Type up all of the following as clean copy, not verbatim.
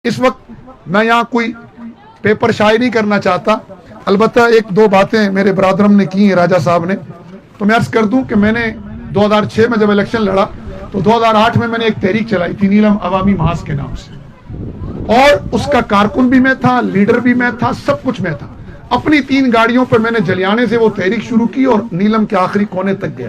اس وقت میں یہاں کوئی پیپر شائع نہیں کرنا چاہتا، البتہ ایک دو باتیں میرے برادرم نے کی ہیں راجہ صاحب نے، تو میں عرض کر دوں کہ میں نے 2006 میں جب الیکشن لڑا تو 2008 میں نے ایک تحریک چلائی تھی نیلم عوامی محاذ کے نام سے، اور اس کا کارکن بھی میں تھا، لیڈر بھی میں تھا، سب کچھ میں تھا۔ اپنی 3 گاڑیوں پر میں نے جلیانے سے وہ تحریک شروع کی اور نیلم کے آخری کونے تک گیا،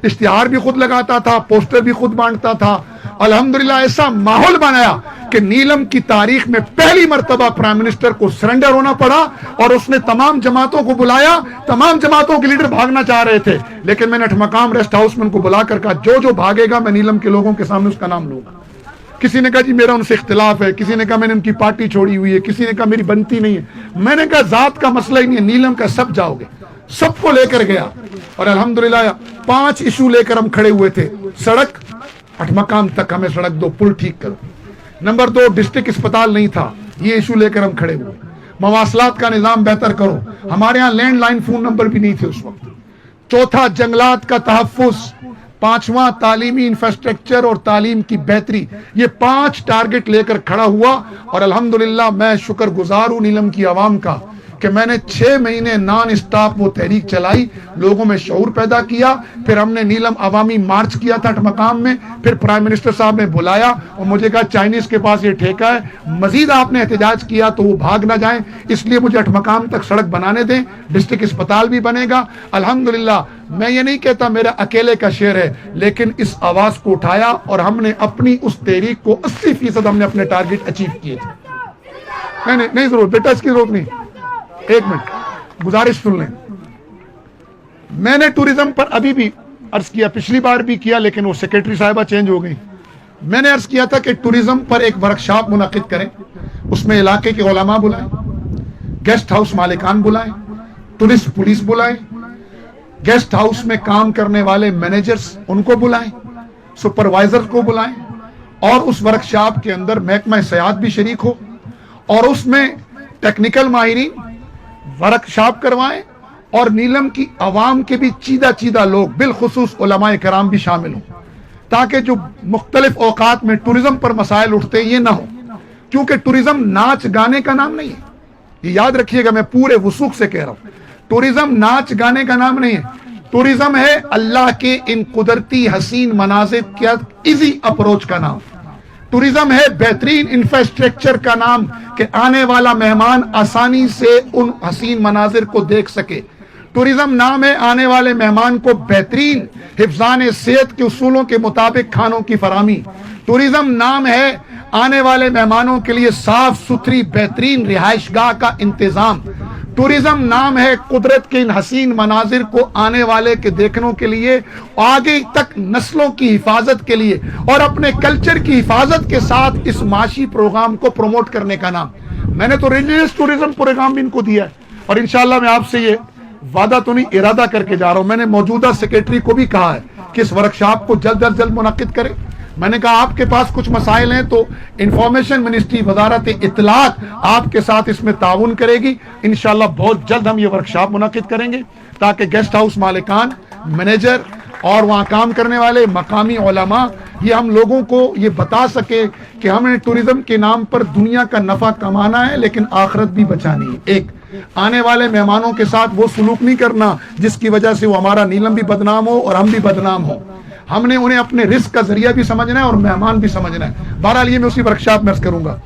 اشتہار بھی خود لگاتا تھا، پوسٹر بھی خود بانٹتا تھا۔ الحمدللہ ایسا ماحول بنایا کہ نیلم کی تاریخ میں پہلی مرتبہ پرائم منسٹر کو سرنڈر ہونا پڑا، اور اس نے تمام جماعتوں کو بلایا۔ تمام جماعتوں کے لیڈر بھاگنا چاہ رہے تھے، لیکن میں نے مقام ریسٹ ہاؤس میں ان کو بلا کر کہا جو بھاگے گا میں نیلم کے لوگوں کے سامنے اس کا نام لوں گا۔ کسی نے کہا جی میرا ان سے اختلاف ہے، کسی نے کہا میں نے ان کی پارٹی چھوڑی ہوئی ہے، کسی نے کہا میری بنتی نہیں ہے۔ میں نے کہا ذات کا مسئلہ ہی نہیں ہے، نیلم کا سب جاؤ گے۔ سب کو لے کر گیا، اور الحمدللہ 5 ایشو لے کر ہم کھڑے ہوئے تھے۔ سڑک، مقام تک ہمیں سڑک دو، پل ٹھیک کرو۔ نمبر 2، ڈسٹرکٹ اسپتال نہیں تھا، یہ ایشو لے کر ہم کھڑے ہوئے۔ مواصلات کا نظام بہتر کرو، ہمارے ہاں لینڈ لائن فون نمبر بھی نہیں تھے اس وقت۔ 4، جنگلات کا تحفظ۔ 5واں، تعلیمی انفراسٹرکچر اور تعلیم کی بہتری۔ یہ 5 ٹارگٹ لے کر کھڑا ہوا، اور الحمدللہ میں شکر گزار ہوں نیلم کی عوام کا کہ میں نے 6 مہینے نان اسٹاپ وہ تحریک چلائی، لوگوں میں شعور پیدا کیا۔ پھر ہم نے نیلم عوامی مارچ کیا تھا مقام میں، پھر پرائم منسٹر صاحب نے بلایا اور مجھے کہا چائنیز کے پاس یہ ٹھیکہ ہے، مزید آپ نے احتجاج کیا تو وہ بھاگ نہ جائیں، اس لیے مجھے مقام تک سڑک بنانے دیں، ڈسٹرکٹ اسپتال بھی بنے گا۔ الحمدللہ میں یہ نہیں کہتا میرا اکیلے کا شعر ہے، لیکن اس آواز کو اٹھایا اور ہم نے اپنی اس تحریک کو 80% ہم نے اپنے ٹارگٹ اچیو کیے تھے۔ نہیں ضرورت بیٹا، اس کی ضرورت نہیں، 1 منٹ گزارش سن لیں۔ میں نے ٹورزم پر ابھی بھی عرض کیا، پچھلی بار بھی کیا، لیکن وہ سیکرٹری صاحبہ چینج ہو گئی۔ میں نے عرض کیا تھا کہ ٹورزم پر ایک ورکشاپ منعقد کریں، اس میں علاقے کے علماء بلائیں، گیسٹ ہاؤس مالکان بلائیں، ٹورسٹ پولیس بلائیں، گیسٹ ہاؤس میں کام کرنے والے مینیجرز ان کو بلائیں، سپروائزر کو بلائیں، اور اس ورکشاپ کے اندر محکمہ سیاحت بھی شریک ہو، اور اس میں ٹیکنیکل ماہرین ورکشاپ کروائیں، اور نیلم کی عوام کے بھی چیدہ لوگ بالخصوص علماء کرام بھی شامل ہوں، تاکہ جو مختلف اوقات میں ٹورزم پر مسائل اٹھتے یہ نہ ہو، کیونکہ ٹورزم ناچ گانے کا نام نہیں ہے، یہ یاد رکھیے گا، میں پورے وثوق سے کہہ رہا ہوں، ٹورزم ناچ گانے کا نام نہیں ہے، ٹورزم ہے اللہ کے ان قدرتی حسین مناظر کا ایزی اپروچ کا نام، ٹورزم ہے بہترین انفراسٹرکچر کا نام کہ آنے والا مہمان آسانی سے ان حسین مناظر کو دیکھ سکے، ٹورزم نام ہے آنے والے مہمان کو بہترین حفظان صحت کے اصولوں کے مطابق کھانوں کی فراہمی، ٹورزم نام ہے آنے والے مہمانوں کے لیے صاف ستھری بہترین رہائش گاہ کا انتظام، ٹورزم نام ہے قدرت کے ان حسین مناظر کو آنے والے کے دیکھنے کے لیے، آگے تک نسلوں کی حفاظت کے لیے اور اپنے کلچر کی حفاظت کے ساتھ اس معاشی پروگرام کو پروموٹ کرنے کا نام۔ میں نے تو ریلیجیس ٹورزم پروگرام بھی ان کو دیا ہے، اور انشاءاللہ میں آپ سے یہ وعدہ تو نہیں ارادہ کر کے جا رہا ہوں، میں نے موجودہ سیکرٹری کو بھی کہا ہے کہ اس ورکشاپ کو جلد از جلد منعقد کرے۔ میں نے کہا آپ کے پاس کچھ مسائل ہیں تو انفارمیشن منسٹری وزارت اطلاعات آپ کے ساتھ اس میں تعاون کرے گی، انشاءاللہ بہت جلد ہم یہ ورکشاپ منعقد کریں گے، تاکہ گیسٹ ہاؤس مالکان، مینیجر اور وہاں کام کرنے والے مقامی علماء یہ ہم لوگوں کو یہ بتا سکے کہ ہمیں ٹورزم کے نام پر دنیا کا نفع کمانا ہے لیکن آخرت بھی بچانی ہے۔ ایک، آنے والے مہمانوں کے ساتھ وہ سلوک نہیں کرنا جس کی وجہ سے وہ ہمارا نیلم بھی بدنام ہو اور ہم بھی بدنام ہو، ہم نے انہیں اپنے رزق کا ذریعہ بھی سمجھنا ہے اور مہمان بھی سمجھنا ہے۔ بہرحال یہ میں اسی ورکشاپ میں عرض کروں گا۔